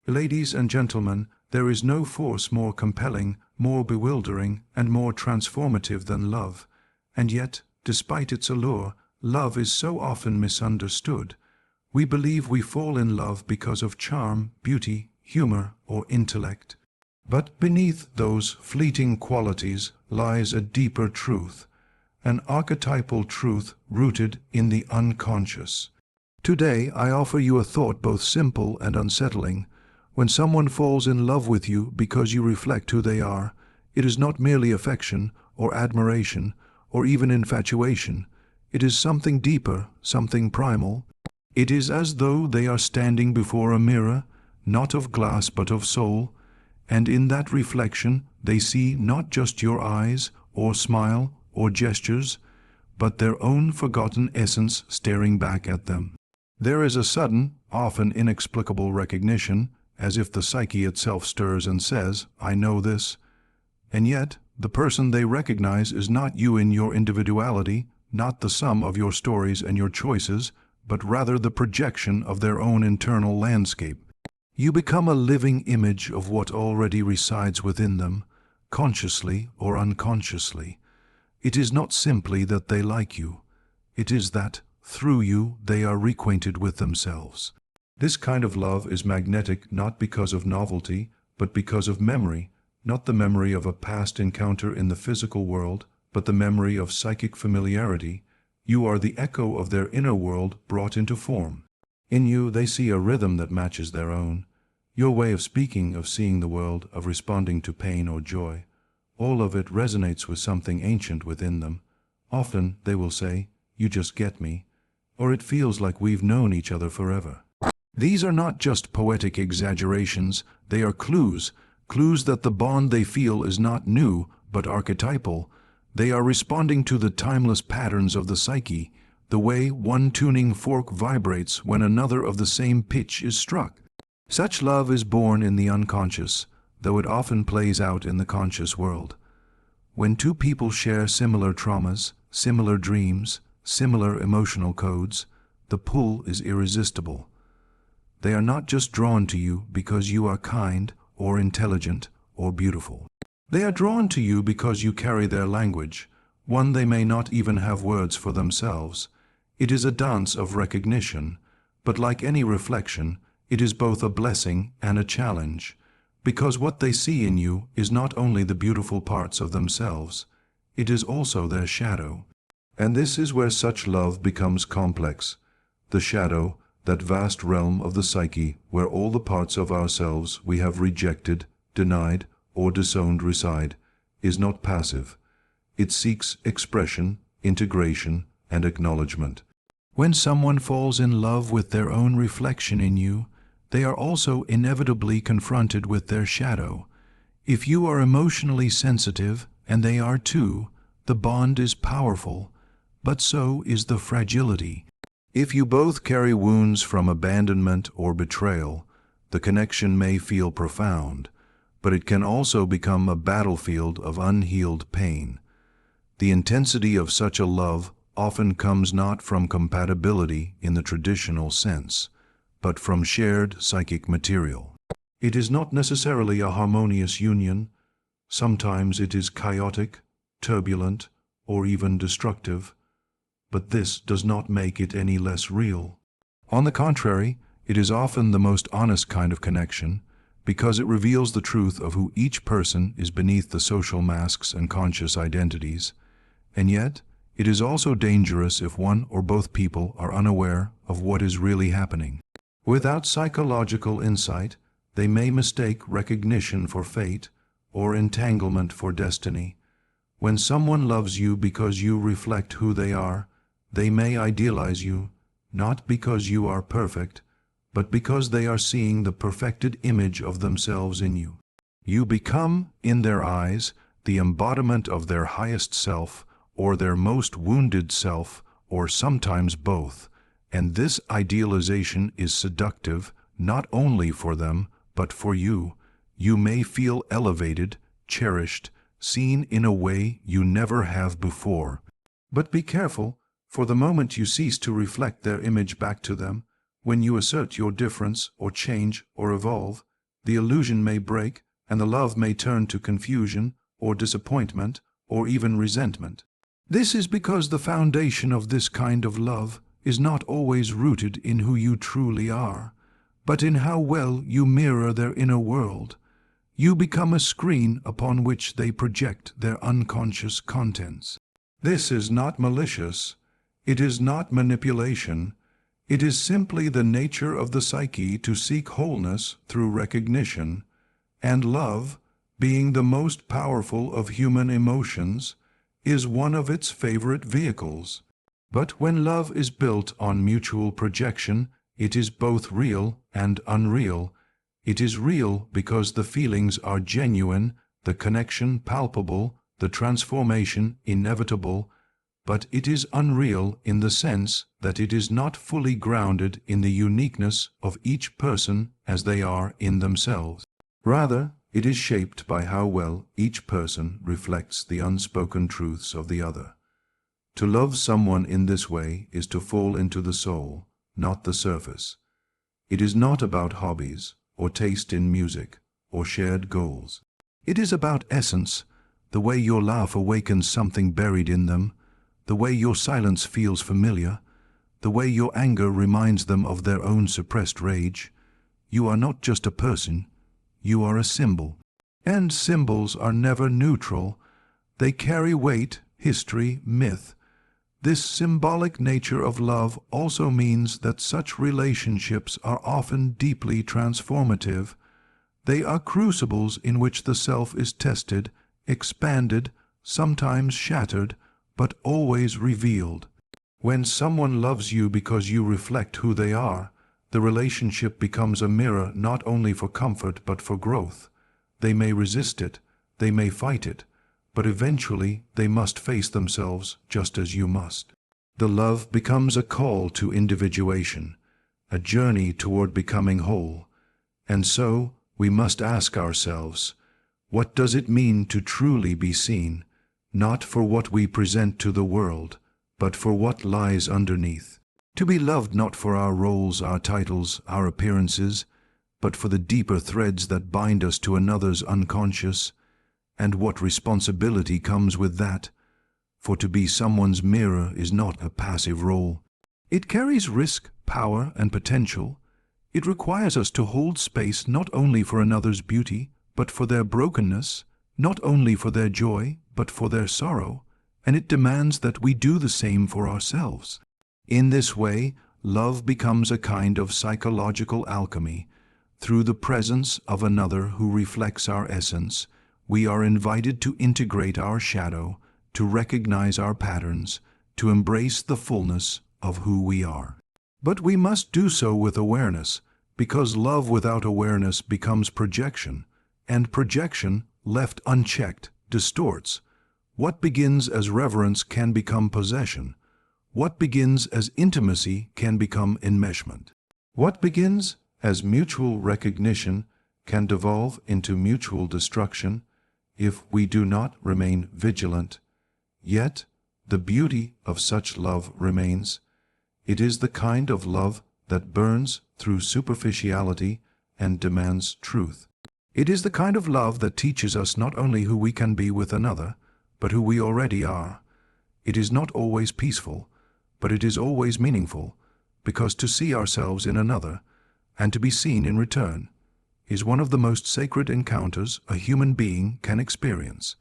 Ladies and gentlemen, there is no force more compelling, more bewildering, and more transformative than love. And yet, despite its allure, love is so often misunderstood. We believe we fall in love because of charm, beauty, humor, or intellect. But beneath those fleeting qualities lies a deeper truth, an archetypal truth rooted in the unconscious. Today, I offer you a thought both simple and unsettling. When someone falls in love with you because you reflect who they are, it is not merely affection or admiration or even infatuation. It is something deeper, something primal. It is as though they are standing before a mirror, not of glass but of soul, and in that reflection they see not just your eyes or smile or gestures, but their own forgotten essence staring back at them. There is a sudden, often inexplicable recognition, as if the psyche itself stirs and says, "I know this." And yet, the person they recognize is not you in your individuality, not the sum of your stories and your choices, but rather the projection of their own internal landscape. You become a living image of what already resides within them, consciously or unconsciously. It is not simply that they like you. It is that, through you, they are reacquainted with themselves. This kind of love is magnetic not because of novelty, but because of memory, not the memory of a past encounter in the physical world, but the memory of psychic familiarity. You are the echo of their inner world brought into form. In you, they see a rhythm that matches their own. Your way of speaking, of seeing the world, of responding to pain or joy, all of it resonates with something ancient within them. Often they will say, "You just get me," or "It feels like we've known each other forever." These are not just poetic exaggerations, they are clues that the bond they feel is not new, but archetypal. They are responding to the timeless patterns of the psyche, the way one tuning fork vibrates when another of the same pitch is struck. Such love is born in the unconscious, though it often plays out in the conscious world. When two people share similar traumas, similar dreams, similar emotional codes, the pull is irresistible. They are not just drawn to you because you are kind or intelligent or beautiful. They are drawn to you because you carry their language, one they may not even have words for themselves. It is a dance of recognition, but like any reflection, it is both a blessing and a challenge, because what they see in you is not only the beautiful parts of themselves, it is also their shadow. And this is where such love becomes complex. The shadow, that vast realm of the psyche where all the parts of ourselves we have rejected, denied, or disowned reside, is not passive. It seeks expression, integration, and acknowledgement. When someone falls in love with their own reflection in you, they are also inevitably confronted with their shadow. If you are emotionally sensitive, and they are too, the bond is powerful, but so is the fragility. If you both carry wounds from abandonment or betrayal, the connection may feel profound, but it can also become a battlefield of unhealed pain. The intensity of such a love often comes not from compatibility in the traditional sense, but from shared psychic material. It is not necessarily a harmonious union. Sometimes it is chaotic, turbulent, or even destructive. But this does not make it any less real. On the contrary, it is often the most honest kind of connection, because it reveals the truth of who each person is beneath the social masks and conscious identities. And yet, it is also dangerous if one or both people are unaware of what is really happening. Without psychological insight, they may mistake recognition for fate or entanglement for destiny. When someone loves you because you reflect who they are, they may idealize you, not because you are perfect, but because they are seeing the perfected image of themselves in you. You become, in their eyes, the embodiment of their highest self, or their most wounded self, or sometimes both, and this idealization is seductive not only for them, but for you. You may feel elevated, cherished, seen in a way you never have before. But be careful, for the moment you cease to reflect their image back to them, when you assert your difference or change or evolve, the illusion may break, and the love may turn to confusion, or disappointment, or even resentment. This is because the foundation of this kind of love is not always rooted in who you truly are, but in how well you mirror their inner world. You become a screen upon which they project their unconscious contents. This is not malicious. It is not manipulation. It is simply the nature of the psyche to seek wholeness through recognition, and love, being the most powerful of human emotions, is one of its favorite vehicles. But when love is built on mutual projection, it is both real and unreal. It is real because the feelings are genuine, the connection palpable, the transformation inevitable, but it is unreal in the sense that it is not fully grounded in the uniqueness of each person as they are in themselves. Rather, it is shaped by how well each person reflects the unspoken truths of the other. To love someone in this way is to fall into the soul, not the surface. It is not about hobbies, or taste in music, or shared goals. It is about essence, the way your laugh awakens something buried in them, the way your silence feels familiar, the way your anger reminds them of their own suppressed rage. You are not just a person, you are a symbol. And symbols are never neutral. They carry weight, history, myth. This symbolic nature of love also means that such relationships are often deeply transformative. They are crucibles in which the self is tested, expanded, sometimes shattered, but always revealed. When someone loves you because you reflect who they are, the relationship becomes a mirror not only for comfort but for growth. They may resist it, they may fight it, but eventually they must face themselves just as you must. The love becomes a call to individuation, a journey toward becoming whole. And so we must ask ourselves, what does it mean to truly be seen, not for what we present to the world, but for what lies underneath? To be loved not for our roles, our titles, our appearances, but for the deeper threads that bind us to another's unconscious. And what responsibility comes with that? For to be someone's mirror is not a passive role. It carries risk, power, and potential. It requires us to hold space not only for another's beauty, but for their brokenness, not only for their joy, but for their sorrow, and it demands that we do the same for ourselves. In this way, love becomes a kind of psychological alchemy. Through the presence of another who reflects our essence, we are invited to integrate our shadow, to recognize our patterns, to embrace the fullness of who we are. But we must do so with awareness, because love without awareness becomes projection, and projection, left unchecked, distorts. What begins as reverence can become possession. What begins as intimacy can become enmeshment. What begins as mutual recognition can devolve into mutual destruction if we do not remain vigilant. Yet, the beauty of such love remains. It is the kind of love that burns through superficiality and demands truth. It is the kind of love that teaches us not only who we can be with another, but who we already are. It is not always peaceful, but it is always meaningful, because to see ourselves in another, and to be seen in return, is one of the most sacred encounters a human being can experience.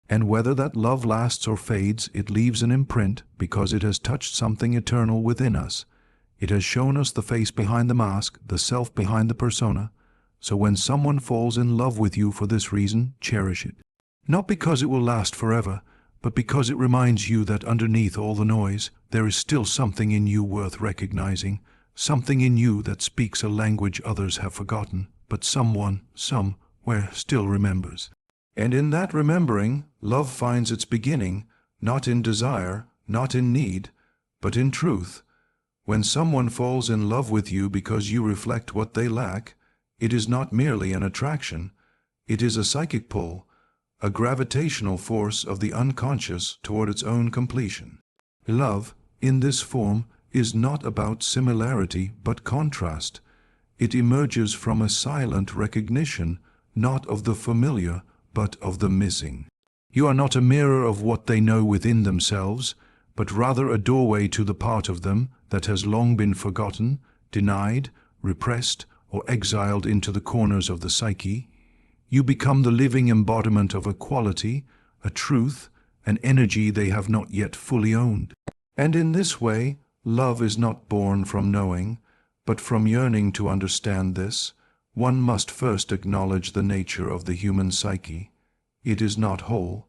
And whether that love lasts or fades, it leaves an imprint because it has touched something eternal within us. It has shown us the face behind the mask, the self behind the persona. So when someone falls in love with you for this reason, cherish it. Not because it will last forever, but because it reminds you that underneath all the noise, there is still something in you worth recognizing, something in you that speaks a language others have forgotten, but someone, somewhere, still remembers. And in that remembering, love finds its beginning, not in desire, not in need, but in truth. When someone falls in love with you because you reflect what they lack, it is not merely an attraction, it is a psychic pull, a gravitational force of the unconscious toward its own completion. Love, in this form, is not about similarity but contrast. It emerges from a silent recognition, not of the familiar, but of the missing. You are not a mirror of what they know within themselves, but rather a doorway to the part of them that has long been forgotten, denied, repressed, or exiled into the corners of the psyche. You become the living embodiment of a quality, a truth, an energy they have not yet fully owned. And in this way, love is not born from knowing, but from yearning to understand this. One must first acknowledge the nature of the human psyche. It is not whole.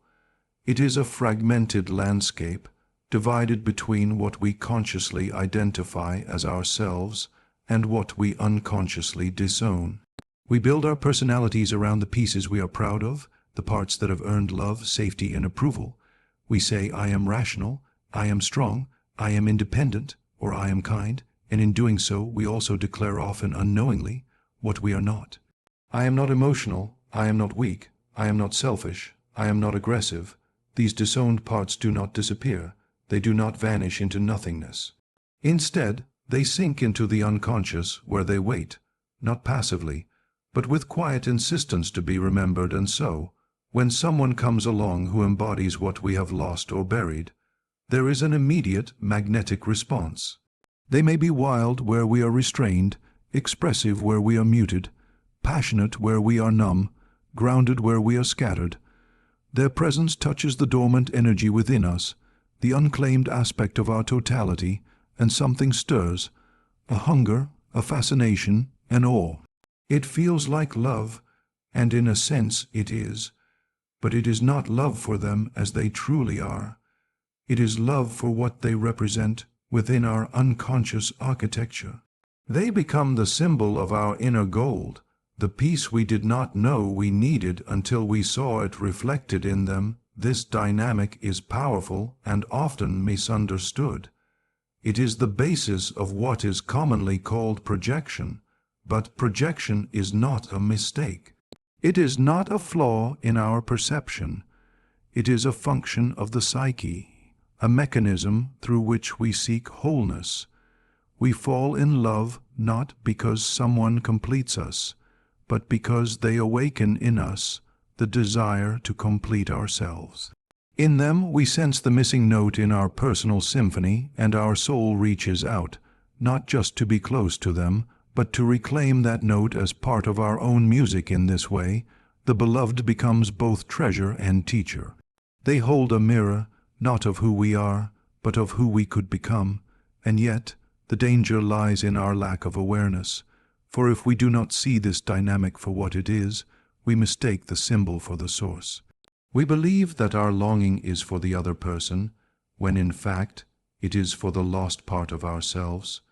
It is a fragmented landscape, divided between what we consciously identify as ourselves and what we unconsciously disown. We build our personalities around the pieces we are proud of, the parts that have earned love, safety, and approval. We say, I am rational, I am strong, I am independent, or I am kind, and in doing so we also declare often unknowingly what we are not. I am not emotional, I am not weak, I am not selfish, I am not aggressive. These disowned parts do not disappear, they do not vanish into nothingness. Instead, they sink into the unconscious where they wait, not passively, but with quiet insistence to be remembered. And so, when someone comes along who embodies what we have lost or buried, there is an immediate magnetic response. They may be wild where we are restrained, expressive where we are muted, passionate where we are numb, grounded where we are scattered. Their presence touches the dormant energy within us, the unclaimed aspect of our totality, and something stirs, a hunger, a fascination, an awe. It feels like love, and in a sense it is, but it is not love for them as they truly are. It is love for what they represent within our unconscious architecture. They become the symbol of our inner gold, the piece we did not know we needed until we saw it reflected in them. This dynamic is powerful and often misunderstood. It is the basis of what is commonly called projection, but projection is not a mistake. It is not a flaw in our perception. It is a function of the psyche, a mechanism through which we seek wholeness. We fall in love not because someone completes us, but because they awaken in us the desire to complete ourselves. In them we sense the missing note in our personal symphony, and our soul reaches out, not just to be close to them, but to reclaim that note as part of our own music. In this way, the beloved becomes both treasure and teacher. They hold a mirror, not of who we are, but of who we could become, and yet the danger lies in our lack of awareness. For if we do not see this dynamic for what it is, we mistake the symbol for the source. We believe that our longing is for the other person, when in fact it is for the lost part of ourselves.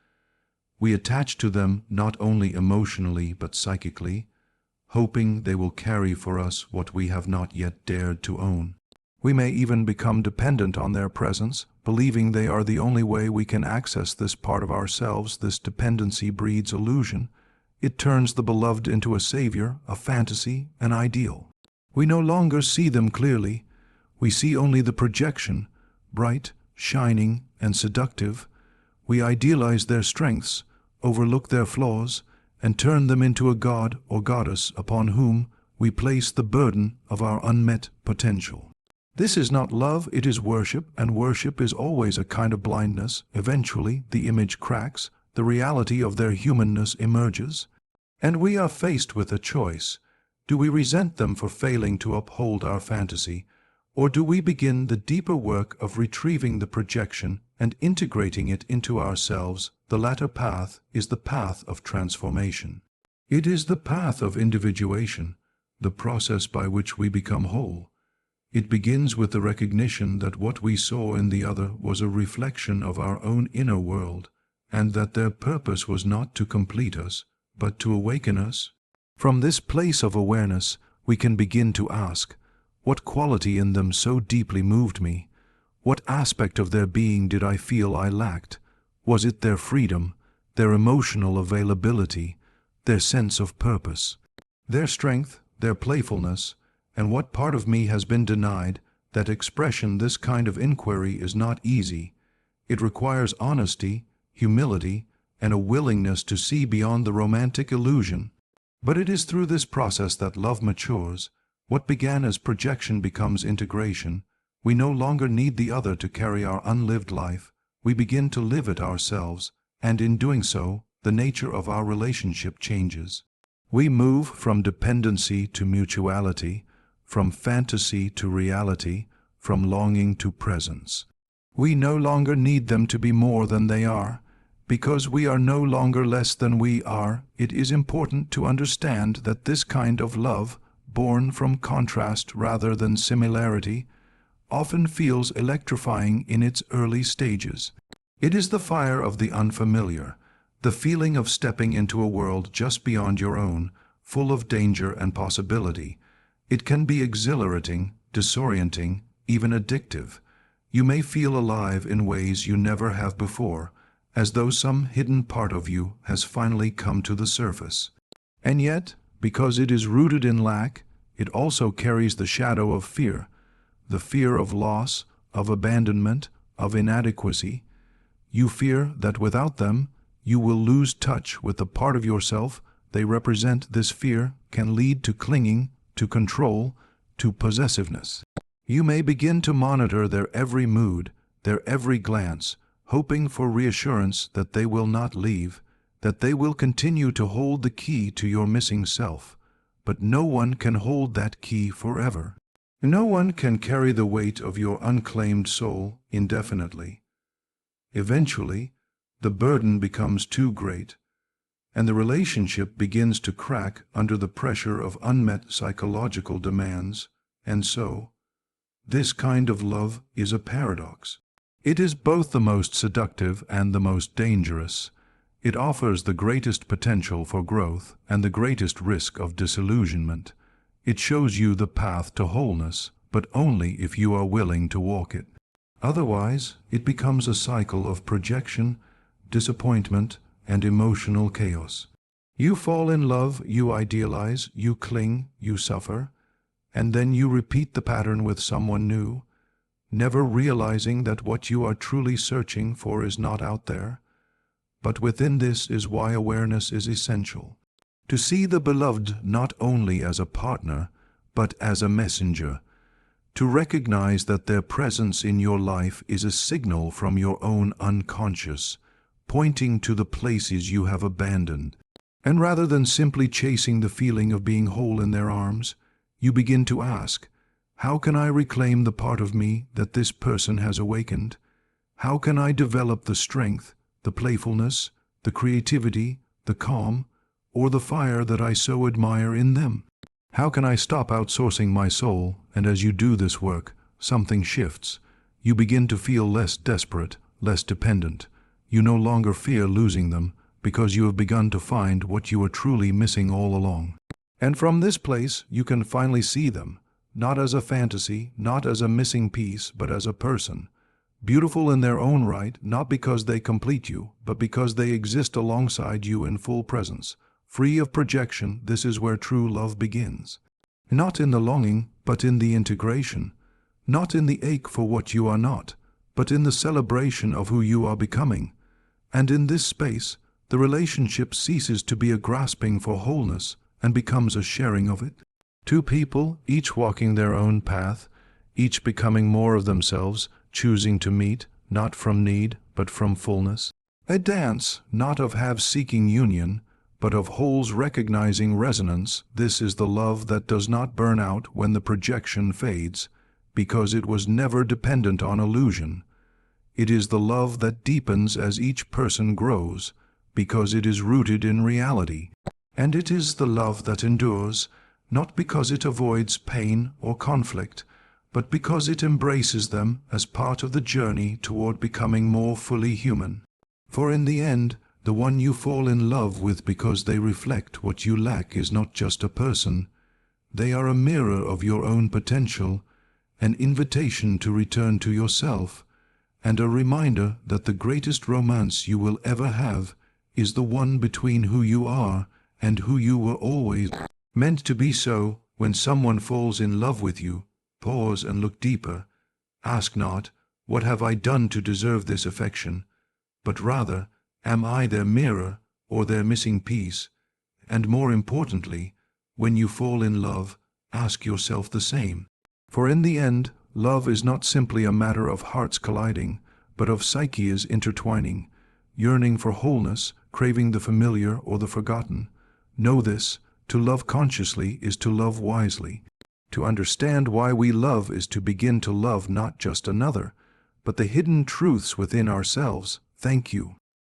We attach to them not only emotionally but psychically, hoping they will carry for us what we have not yet dared to own. We may even become dependent on their presence, believing they are the only way we can access this part of ourselves. This dependency breeds illusion. It turns the beloved into a savior, a fantasy, an ideal. We no longer see them clearly. We see only the projection, bright, shining, and seductive. We idealize their strengths, overlook their flaws, and turn them into a god or goddess upon whom we place the burden of our unmet potential. This is not love, it is worship, and worship is always a kind of blindness. Eventually, the image cracks, the reality of their humanness emerges, and we are faced with a choice. Do we resent them for failing to uphold our fantasy, or do we begin the deeper work of retrieving the projection and integrating it into ourselves? The latter path is the path of transformation. It is the path of individuation, the process by which we become whole. It begins with the recognition that what we saw in the other was a reflection of our own inner world, and that their purpose was not to complete us, but to awaken us. From this place of awareness, we can begin to ask, what quality in them so deeply moved me? What aspect of their being did I feel I lacked? Was it their freedom, their emotional availability, their sense of purpose, their strength, their playfulness, and what part of me has been denied? That expression, this kind of inquiry, is not easy. It requires honesty, humility, and a willingness to see beyond the romantic illusion. But it is through this process that love matures. What began as projection becomes integration. We no longer need the other to carry our unlived life. We begin to live it ourselves, and in doing so, the nature of our relationship changes. We move from dependency to mutuality, from fantasy to reality, from longing to presence. We no longer need them to be more than they are. Because we are no longer less than we are, it is important to understand that this kind of love, born from contrast rather than similarity, often feels electrifying in its early stages. It is the fire of the unfamiliar, the feeling of stepping into a world just beyond your own, full of danger and possibility. It can be exhilarating, disorienting, even addictive. You may feel alive in ways you never have before, as though some hidden part of you has finally come to the surface. And yet, because it is rooted in lack, it also carries the shadow of fear, the fear of loss, of abandonment, of inadequacy. You fear that without them, you will lose touch with the part of yourself they represent. This fear can lead to clinging, to control, to possessiveness. You may begin to monitor their every mood, their every glance, hoping for reassurance that they will not leave, that they will continue to hold the key to your missing self. But no one can hold that key forever. No one can carry the weight of your unclaimed soul indefinitely. Eventually, the burden becomes too great, and the relationship begins to crack under the pressure of unmet psychological demands, and so, this kind of love is a paradox. It is both the most seductive and the most dangerous. It offers the greatest potential for growth and the greatest risk of disillusionment. It shows you the path to wholeness, but only if you are willing to walk it. Otherwise, it becomes a cycle of projection, disappointment, and emotional chaos. You fall in love, you idealize, you cling, you suffer, and then you repeat the pattern with someone new, never realizing that what you are truly searching for is not out there. But within this is why awareness is essential. To see the beloved not only as a partner, but as a messenger. To recognize that their presence in your life is a signal from your own unconscious, pointing to the places you have abandoned. And rather than simply chasing the feeling of being whole in their arms, you begin to ask, how can I reclaim the part of me that this person has awakened? How can I develop the strength, the playfulness, the creativity, the calm, or the fire that I so admire in them? How can I stop outsourcing my soul? And as you do this work, something shifts. You begin to feel less desperate, less dependent. You no longer fear losing them, because you have begun to find what you were truly missing all along. And from this place, you can finally see them, not as a fantasy, not as a missing piece, but as a person. Beautiful in their own right, not because they complete you, but because they exist alongside you in full presence. Free of projection, this is where true love begins. Not in the longing, but in the integration. Not in the ache for what you are not, but in the celebration of who you are becoming. And in this space, the relationship ceases to be a grasping for wholeness and becomes a sharing of it. Two people, each walking their own path, each becoming more of themselves, choosing to meet, not from need, but from fullness. A dance, not of have-seeking union, but of wholes recognizing resonance. This is the love that does not burn out when the projection fades, because it was never dependent on illusion. It is the love that deepens as each person grows, because it is rooted in reality. And it is the love that endures, not because it avoids pain or conflict, but because it embraces them as part of the journey toward becoming more fully human. For in the end, the one you fall in love with because they reflect what you lack is not just a person. They are a mirror of your own potential, an invitation to return to yourself, and a reminder that the greatest romance you will ever have is the one between who you are and who you were always meant to be. So, when someone falls in love with you, pause and look deeper. Ask not, what have I done to deserve this affection? But rather, Am I their mirror or their missing piece? And more importantly, when you fall in love, ask yourself the same. For in the end, love is not simply a matter of hearts colliding, but of psyches intertwining, yearning for wholeness, craving the familiar or the forgotten. Know this: to love consciously is to love wisely. To understand why we love is to begin to love not just another, but the hidden truths within ourselves. Thank you.